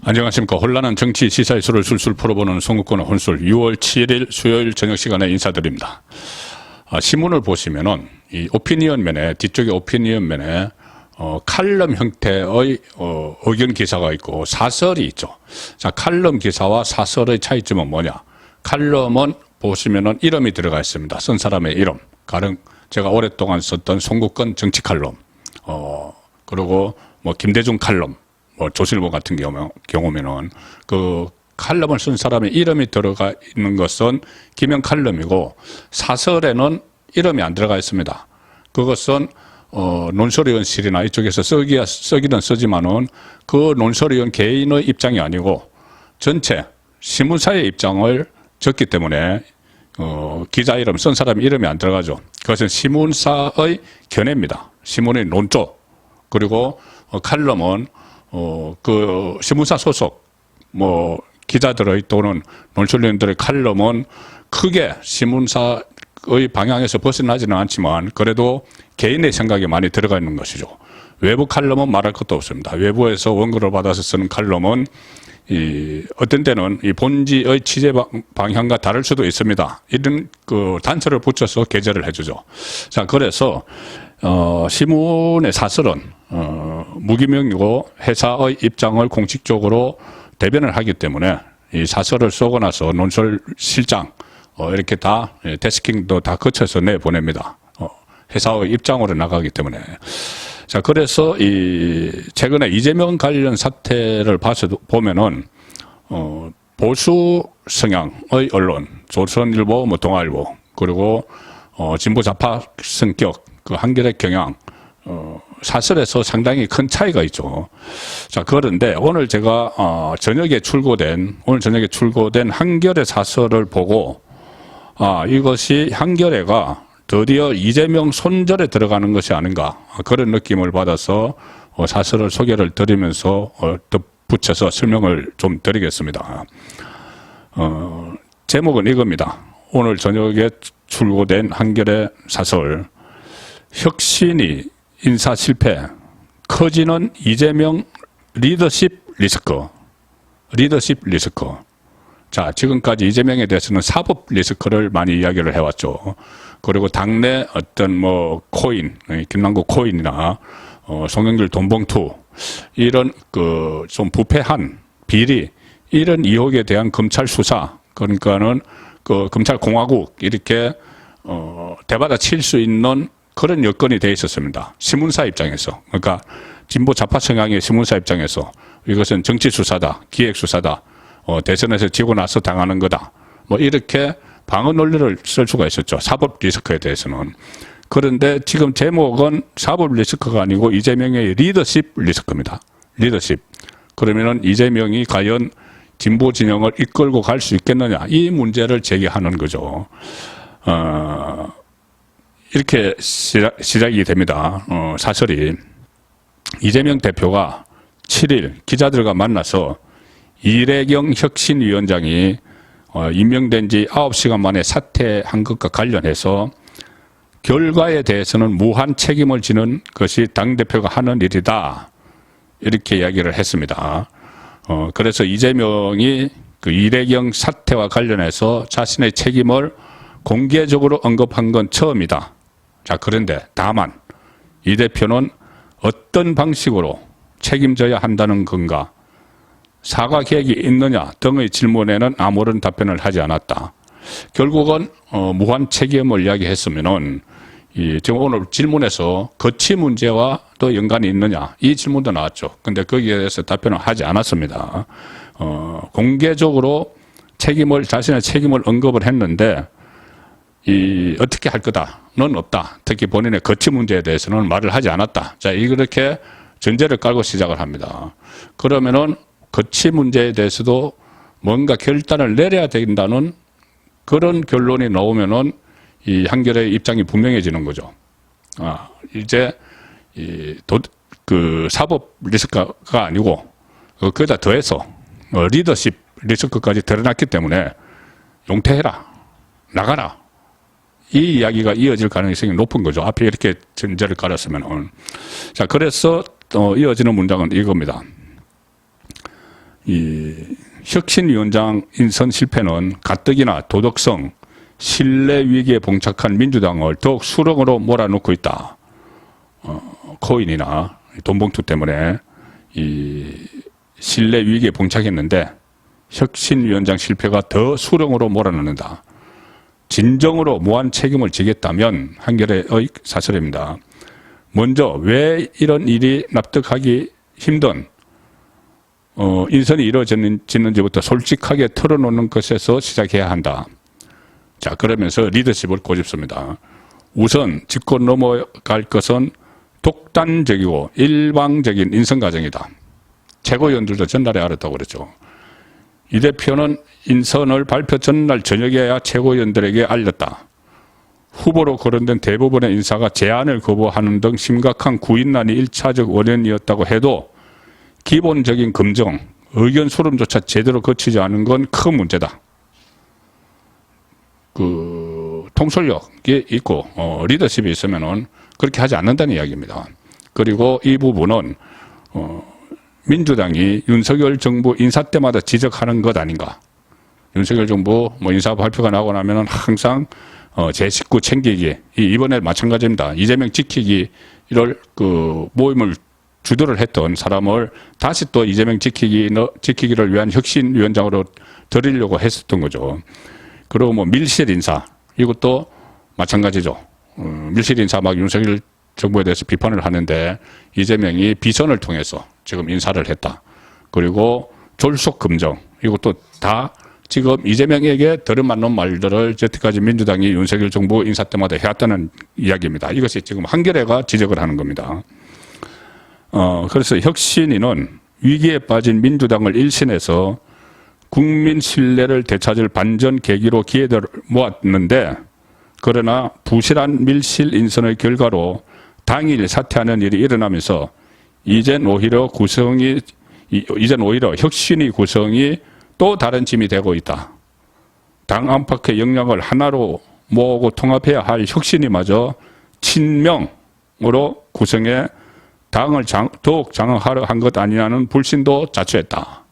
안녕하십니까. 혼란한 정치 시사의 수를 술술 풀어보는 송구권의 혼술 6월 7일 수요일 저녁 시간에 인사드립니다. 신문을 보시면은 이 오피니언면에 뒤쪽에 오피니언면에 칼럼 형태의 의견 기사가 있고 사설이 있죠. 자, 칼럼 기사와 사설의 차이점은 뭐냐? 칼럼은 보시면은 이름이 들어가 있습니다. 쓴 사람의 이름. 가령 제가 오랫동안 썼던 송구권 정치 칼럼. 그리고 뭐 김대중 칼럼. 뭐 조실모 같은 경우면은 그 칼럼을 쓴 사람의 이름이 들어가 있는 것은 기명 칼럼이고 사설에는 이름이 안 들어가 있습니다. 그것은 논설위원실이나 이쪽에서 쓰기는 쓰지만은 그 논설위원 개인의 입장이 아니고 전체 신문사의 입장을 적기 때문에 기자 이름 쓴 사람의 이름이 안 들어가죠. 그것은 신문사의 견해입니다. 신문의 논조. 그리고 칼럼은 그 신문사 소속 뭐 기자들의 또는 논설위원들의 칼럼은 크게 신문사의 방향에서 벗어나지는 않지만 그래도 개인의 생각이 많이 들어가 있는 것이죠. 외부 칼럼은 말할 것도 없습니다. 외부에서 원고를 받아서 쓰는 칼럼은 어떤 때는 이 본지의 취재 방향과 다를 수도 있습니다. 이런 그 단서를 붙여서 게재를 해주죠. 자, 그래서 신문의 사설은 무기명이고 회사의 입장을 공식적으로 대변을 하기 때문에 이 사설을 쓰고 나서 논설실장 이렇게 다 데스킹도 다 거쳐서 내보냅니다. 회사의 입장으로 나가기 때문에. 자, 그래서 이 최근에 이재명 관련 사태를 보면은 보수 성향의 언론, 조선일보, 뭐 동아일보, 그리고 진보 좌파 성격, 그 한겨레 경향, 사설에서 상당히 큰 차이가 있죠. 자, 그런데 오늘 제가 오늘 저녁에 출고된 한겨레 사설을 보고 이것이 한겨레가 드디어 이재명 손절에 들어가는 것이 아닌가 그런 느낌을 받아서 사설을 소개를 드리면서 덧붙여서 설명을 좀 드리겠습니다. 제목은 이겁니다. 오늘 저녁에 출고된 한겨레 사설. 혁신이 인사 실패, 커지는 이재명 리더십 리스크. 자, 지금까지 이재명에 대해서는 사법 리스크를 많이 이야기를 해왔죠. 그리고 당내 어떤 뭐 코인, 김남국 코인이나 송영길 돈봉투 이런 그 좀 부패한 비리 이런 의혹에 대한 검찰 수사 그러니까는 그 검찰 공화국 이렇게 대받아 칠 수 있는 그런 여건이 돼 있었습니다. 신문사 입장에서. 그러니까 진보 좌파 성향의 신문사 입장에서 이것은 정치 수사다, 기획 수사다, 대선에서 지고 나서 당하는 거다. 뭐 이렇게 방어 논리를 쓸 수가 있었죠. 사법 리스크에 대해서는. 그런데 지금 제목은 사법 리스크가 아니고 이재명의 리더십 리스크입니다. 리더십. 그러면은 이재명이 과연 진보 진영을 이끌고 갈 수 있겠느냐. 이 문제를 제기하는 거죠. 이렇게 시작이 됩니다. 사설이. 이재명 대표가 7일 기자들과 만나서 이래경 혁신위원장이 임명된 지 9시간 만에 사퇴한 것과 관련해서 결과에 대해서는 무한 책임을 지는 것이 당대표가 하는 일이다. 이렇게 이야기를 했습니다. 그래서 이재명이 그 이래경 사태와 관련해서 자신의 책임을 공개적으로 언급한 건 처음이다. 자, 그런데 다만 이 대표는 어떤 방식으로 책임져야 한다는 건가, 사과 계획이 있느냐 등의 질문에는 아무런 답변을 하지 않았다. 결국은 무한 책임을 이야기했으면은 지금 오늘 질문에서 거치 문제와 또 연관이 있느냐 이 질문도 나왔죠. 근데 거기에 대해서 답변을 하지 않았습니다. 공개적으로 자신의 책임을 언급을 했는데 어떻게 할 거다는 없다. 특히 본인의 거치 문제에 대해서는 말을 하지 않았다. 자, 이렇게 전제를 깔고 시작을 합니다. 그러면은 거치 문제에 대해서도 뭔가 결단을 내려야 된다는 그런 결론이 나오면은 이 한겨레의 입장이 분명해지는 거죠. 이제 그 사법 리스크가 아니고 거기다 더해서 리더십 리스크까지 드러났기 때문에 용퇴해라, 나가라. 이 이야기가 이어질 가능성이 높은 거죠. 앞에 이렇게 전제를 깔았으면. 자, 그래서 이어지는 문장은 이겁니다. 이 혁신위원장 인선 실패는 가뜩이나 도덕성, 신뢰 위기에 봉착한 민주당을 더욱 수렁으로 몰아넣고 있다. 코인이나 돈봉투 때문에 이 신뢰 위기에 봉착했는데 혁신위원장 실패가 더 수렁으로 몰아넣는다. 진정으로 무한 책임을 지겠다면 한겨레의 사설입니다. 먼저 왜 이런 일이 납득하기 힘든 인선이 이루어졌는지부터 솔직하게 털어놓는 것에서 시작해야 한다. 자, 그러면서 리더십을 고집습니다. 우선 짚고 넘어갈 것은 독단적이고 일방적인 인선 과정이다. 최고위원들도 전날에 알았다고 그랬죠. 이 대표는 인선을 발표 전날 저녁에야 최고위원들에게 알렸다. 후보로 거론된 대부분의 인사가 제안을 거부하는 등 심각한 구인난이 1차적 원인이었다고 해도 기본적인 검증, 의견 수렴조차 제대로 거치지 않은 건 큰 문제다. 통솔력이 있고 리더십이 있으면은 그렇게 하지 않는다는 이야기입니다. 그리고 이 부분은 민주당이 윤석열 정부 인사 때마다 지적하는 것 아닌가. 윤석열 정부 인사 발표가 나고 나면은 항상 제 식구 챙기기, 이번에 마찬가지입니다. 이재명 지키기를 모임을 주도를 했던 사람을 다시 또 이재명 지키기를 위한 혁신위원장으로 드리려고 했었던 거죠. 그리고 밀실 인사, 이것도 마찬가지죠. 밀실 인사 막 윤석열 정부에 대해서 비판을 하는데 이재명이 비선을 통해서 지금 인사를 했다. 그리고 졸속 검증, 이것도 다 지금 이재명에게 들어맞는 말들을 여태까지 민주당이 윤석열 정부 인사 때마다 해왔다는 이야기입니다. 이것이 지금 한겨레가 지적을 하는 겁니다. 그래서 혁신위는 위기에 빠진 민주당을 일신해서 국민 신뢰를 되찾을 반전 계기로 기회를 모았는데, 그러나 부실한 밀실 인선의 결과로 당일 사퇴하는 일이 일어나면서 이젠 오히려 혁신위 구성이 또 다른 짐이 되고 있다. 당 안팎의 역량을 하나로 모으고 통합해야 할 혁신위마저 친명으로 구성해 당을 더욱 장악하려 한 것 아니냐는 불신도 자초했다.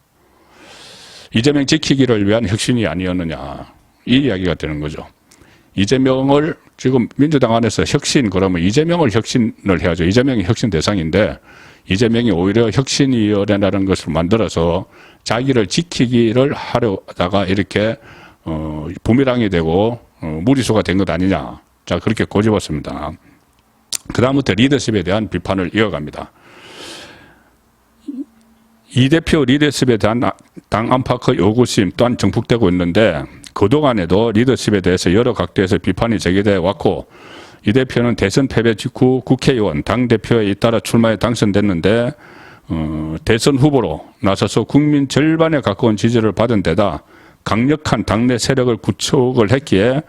이재명 지키기를 위한 혁신이 아니었느냐, 이 이야기가 되는 거죠. 이재명을 지금 민주당 안에서 그러면 이재명을 혁신을 해야죠. 이재명이 혁신 대상인데 이재명이 오히려 혁신위원회라는 것을 만들어서 자기를 지키기를 하려다가 이렇게 부메랑이 되고 무리수가 된 것 아니냐. 자, 그렇게 고집었습니다. 그 다음부터 리더십에 대한 비판을 이어갑니다. 이 대표 리더십에 대한 당 안팎의 요구심 또한 정폭되고 있는데, 그동안에도 리더십에 대해서 여러 각도에서 비판이 제기되어 왔고, 이 대표는 대선 패배 직후 국회의원, 당대표에 잇따라 출마해 당선됐는데 대선 후보로 나서서 국민 절반에 가까운 지지를 받은 데다 강력한 당내 세력을 구축을 했기에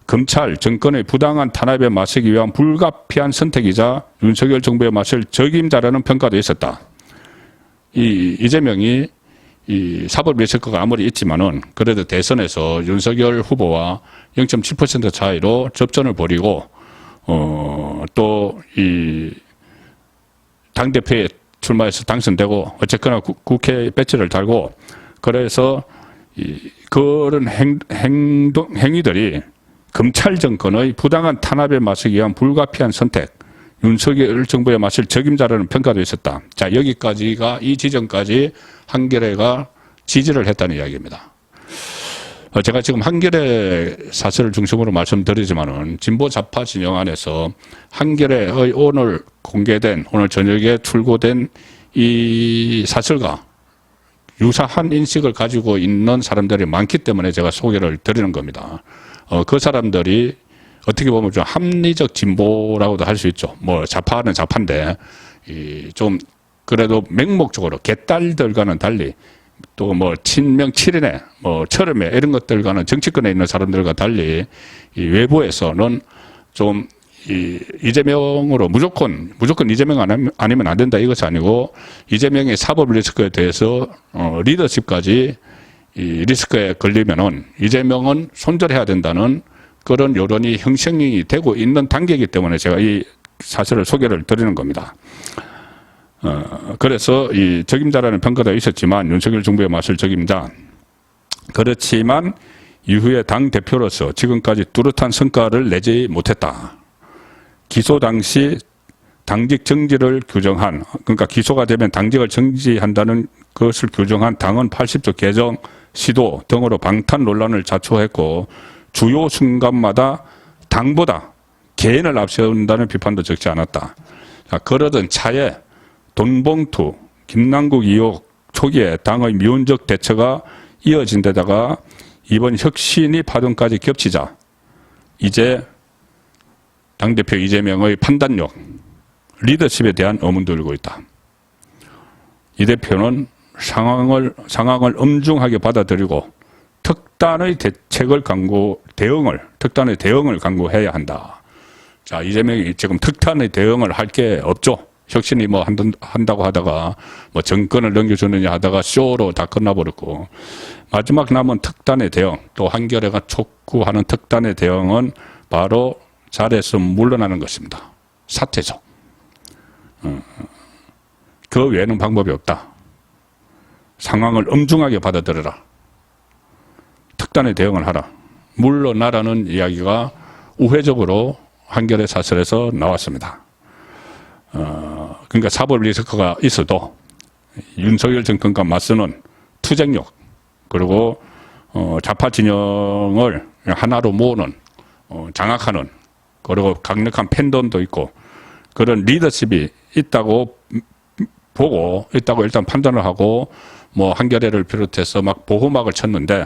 검찰, 정권의 부당한 탄압에 맞서기 위한 불가피한 선택이자 윤석열 정부의 맞설 적임자라는 평가도 있었다. 이재명이 사법 리스크가 아무리 있지만은 그래도 대선에서 윤석열 후보와 0.7% 차이로 접전을 벌이고 또 당대표에 출마해서 당선되고 어쨌거나 국회 배지를 달고, 그래서 그런 행위들이 검찰 정권의 부당한 탄압에 맞서기 위한 불가피한 선택, 윤석열 정부에 맞설 적임자라는 평가도 있었다. 자, 여기까지가, 이 지점까지 한겨레가 지지를 했다는 이야기입니다. 제가 지금 한겨레 사설을 중심으로 말씀드리지만은 진보 좌파 진영 안에서 한겨레의 오늘 저녁에 출고된 이 사설과 유사한 인식을 가지고 있는 사람들이 많기 때문에 제가 소개를 드리는 겁니다. 그 사람들이 어떻게 보면 좀 합리적 진보라고도 할 수 있죠. 좌파는 좌파인데, 좀 그래도 맹목적으로 개딸들과는 달리, 또 친명 7인회, 철음회 이런 것들과는 정치권에 있는 사람들과 달리 이 외부에서는 좀 이재명으로 무조건 이재명 아니면 안 된다, 이것이 아니고 이재명의 사법 리스크에 대해서 리더십까지 이 리스크에 걸리면은 이재명은 손절해야 된다는 그런 여론이 형성이 되고 있는 단계이기 때문에 제가 이 사실을 소개를 드리는 겁니다. 그래서 이 적임자라는 평가가 있었지만 윤석열 정부의 맛을 적임자. 그렇지만 이후에 당 대표로서 지금까지 뚜렷한 성과를 내지 못했다. 기소 당시 당직 정지를 규정한, 그러니까 기소가 되면 당직을 정지한다는 것을 규정한 당헌 80조 개정 시도 등으로 방탄 논란을 자초했고 주요 순간마다 당보다 개인을 앞세운다는 비판도 적지 않았다. 자, 그러던 차에 돈봉투, 김남국 의혹 초기에 당의 미온적 대처가 이어진 데다가 이번 혁신이 파동까지 겹치자 이제 당대표 이재명의 판단력, 리더십에 대한 의문도 들고 있다. 이 대표는 상황을 엄중하게 받아들이고 특단의 대응을 강구해야 한다. 자, 이재명이 지금 특단의 대응을 할 게 없죠. 혁신이 뭐 한다고 하다가 뭐 정권을 넘겨주느냐 하다가 쇼로 다 끝나버렸고 마지막 남은 특단의 대응, 또 한겨레가 촉구하는 특단의 대응은 바로 자리에서 물러나는 것입니다. 사퇴죠. 그 외에는 방법이 없다. 상황을 엄중하게 받아들여라. 특단의 대응을 하라. 물러나라는 이야기가 우회적으로 한겨레 사설에서 나왔습니다. 그러니까 사법 리스크가 있어도 윤석열 정권과 맞서는 투쟁력, 그리고 좌파 진영을 하나로 모으는, 장악하는, 그리고 강력한 팬덤도 있고 그런 리더십이 있다고 보고 있다고 일단 판단을 하고 뭐 한겨레를 비롯해서 막 보호막을 쳤는데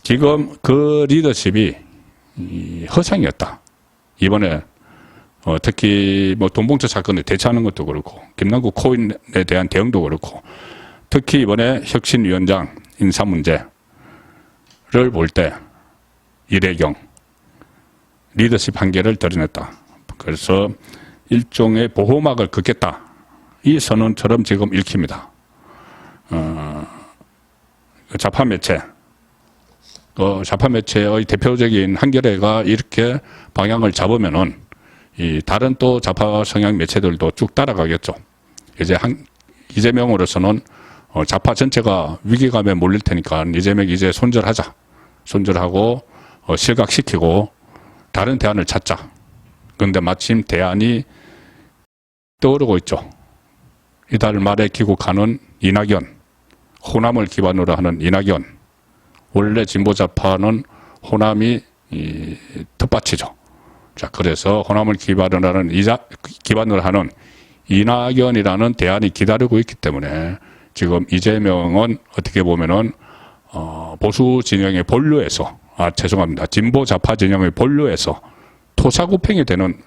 지금 그 리더십이 허상이었다. 이번에 특히 뭐 돈봉투 사건에 대처하는 것도 그렇고 김남국 코인에 대한 대응도 그렇고 특히 이번에 혁신위원장 인사 문제를 볼 때 이례경 리더십 한계를 드러냈다. 그래서 일종의 보호막을 긋겠다. 이 선언처럼 지금 읽힙니다. 좌파 매체, 좌파 매체의 대표적인 한겨레가 이렇게 방향을 잡으면은 이 다른 또 좌파 성향 매체들도 쭉 따라가겠죠. 이제 이재명으로서는 좌파 전체가 위기감에 몰릴 테니까 이재명 이제 손절하자. 손절하고 실각시키고 다른 대안을 찾자. 그런데 마침 대안이 떠오르고 있죠. 이달 말에 귀국하는 이낙연, 호남을 기반으로 하는 이낙연. 원래 진보좌파는 호남이 텃밭이죠. 자, 그래서 호남을 기반으로 하는 이낙연이라는 대안이 기다리고 있기 때문에 지금 이재명은 어떻게 보면은 보수 진영의 본류에서, 진보 좌파 진영의 본류에서 토사구팽이 되는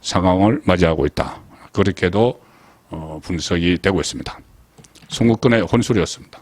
상황을 맞이하고 있다. 그렇게도 분석이 되고 있습니다. 송국근의 혼술이었습니다.